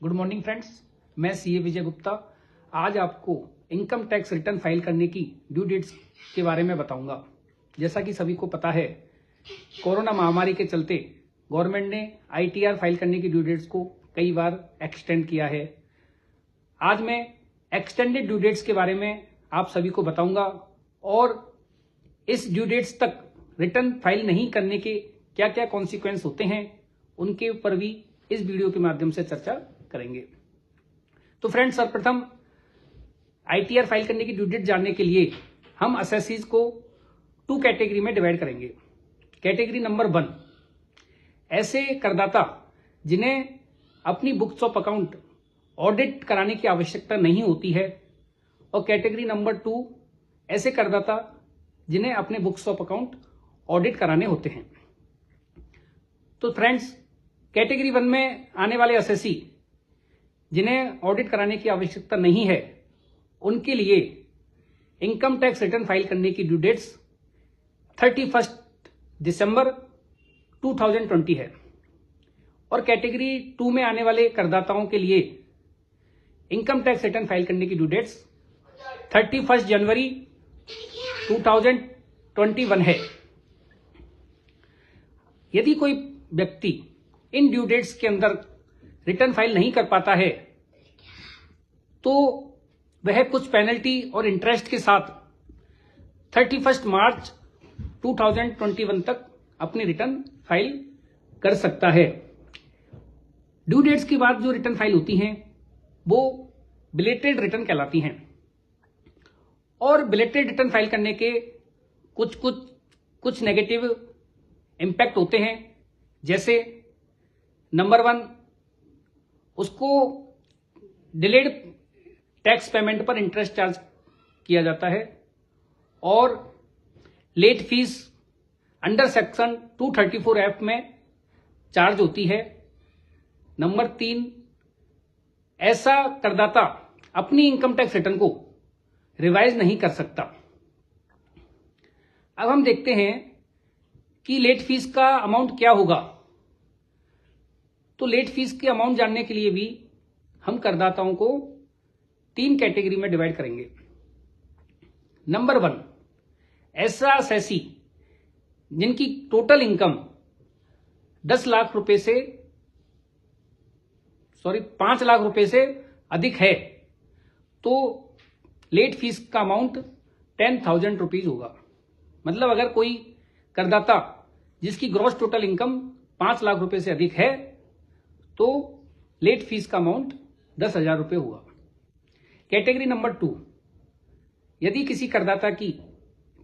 Good morning friends, मैं CA विजय गुप्ता आज आपको इनकम टैक्स रिटर्न फाइल करने की ड्यू डेट्स के बारे में बताऊंगा। जैसा कि सभी को पता है, कोरोना महामारी के चलते गवर्नमेंट ने आईटीआर फाइल करने की ड्यू डेट्स को कई बार एक्सटेंड किया है। आज मैं एक्सटेंडेड ड्यू डेट्स के बारे में आप सभी को बताऊंगा और इस ड्यू डेट्स तक रिटर्न फाइल नहीं करने के क्या क्या कॉन्सिक्वेंस होते हैं उनके ऊपर भी इस वीडियो के माध्यम से चर्चा करेंगे। तो फ्रेंड्स, सर्वप्रथम आईटीआर फाइल करने की ड्यू डेट जानने के लिए हम असेसीज को 2 कैटेगरी में डिवाइड करेंगे। कैटेगरी नंबर 1 ऐसे करदाता जिन्हें अपनी बुक्स ऑफ अकाउंट ऑडिट कराने की आवश्यकता नहीं होती है, और कैटेगरी नंबर 2 ऐसे करदाता जिन्हें अपने बुक्स ऑफ अकाउंट ऑडिट कराने होते हैं। तो फ्रेंड्स, कैटेगरी 1 में आने वाले असेसी जिन्हें ऑडिट कराने की आवश्यकता नहीं है, उनके लिए इनकम टैक्स रिटर्न फाइल करने की ड्यू डेट्स 31 दिसंबर 2020 है, और कैटेगरी 2 में आने वाले करदाताओं के लिए इनकम टैक्स रिटर्न फाइल करने की ड्यू डेट्स 31 जनवरी 2021 है। यदि कोई व्यक्ति इन ड्यू डेट्स के अंदर रिटर्न फाइल नहीं कर पाता है तो वह कुछ पेनल्टी और इंटरेस्ट के साथ 31 मार्च 2021 तक अपनी रिटर्न फाइल कर सकता है। ड्यू डेट्स के बाद जो रिटर्न फाइल होती हैं वो बिलेटेड रिटर्न कहलाती हैं, और बिलेटेड रिटर्न फाइल करने के कुछ नेगेटिव इंपैक्ट होते हैं। जैसे नंबर 1, उसको डिलेड टैक्स पेमेंट पर इंटरेस्ट चार्ज किया जाता है, और late fees under section 234F में चार्ज होती है। नंबर 3, ऐसा करदाता अपनी इनकम टैक्स रिटर्न को रिवाइज नहीं कर सकता। अब हम देखते हैं कि लेट फीस का अमाउंट क्या होगा। तो लेट फीस की अमाउंट जानने के लिए भी हम करदाताओं को 3 कैटेगरी में डिवाइड करेंगे। नंबर 1, ऐसा असेसी जिनकी टोटल इनकम 5 लाख रुपए से अधिक है, तो लेट फीस का अमाउंट 10,000 रुपीज होगा। मतलब अगर कोई करदाता जिसकी ग्रॉस टोटल इनकम 5 लाख रुपए से अधिक है तो लेट फीस का अमाउंट 10,000 रुपए हुआ। कैटेगरी नंबर 2, यदि किसी करदाता की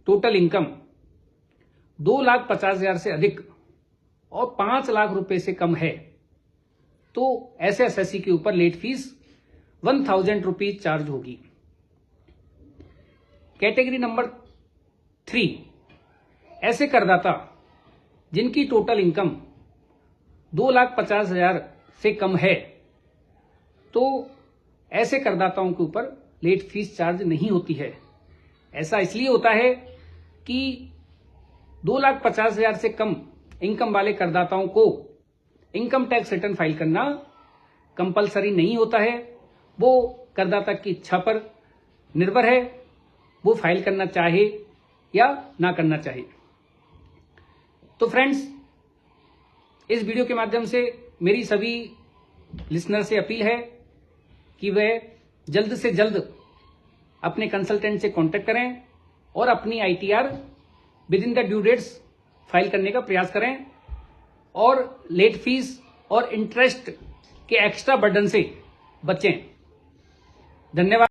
टोटल इनकम 2,50,000 से अधिक और 5 लाख रुपए से कम है, तो ऐसे असेसी के ऊपर लेट फीस 1,000 रुपीज चार्ज होगी। कैटेगरी नंबर 3, ऐसे करदाता जिनकी टोटल इनकम 2,50,000 से कम है, तो ऐसे करदाताओं के ऊपर लेट फीस चार्ज नहीं होती है। ऐसा इसलिए होता है कि 2,50,000 से कम इनकम वाले करदाताओं को इनकम टैक्स रिटर्न फाइल करना कंपलसरी नहीं होता है। वो करदाता की इच्छा पर निर्भर है, वो फाइल करना चाहे या ना करना चाहे। तो फ्रेंड्स, इस वीडियो के माध्यम से मेरी सभी लिसनर से अपील है कि वह जल्द से जल्द अपने कंसल्टेंट से कांटेक्ट करें और अपनी ITR within the due dates file करने का प्रयास करें, और लेट फीस और इंटरेस्ट के एक्स्ट्रा बर्डन से बचें। धन्यवाद।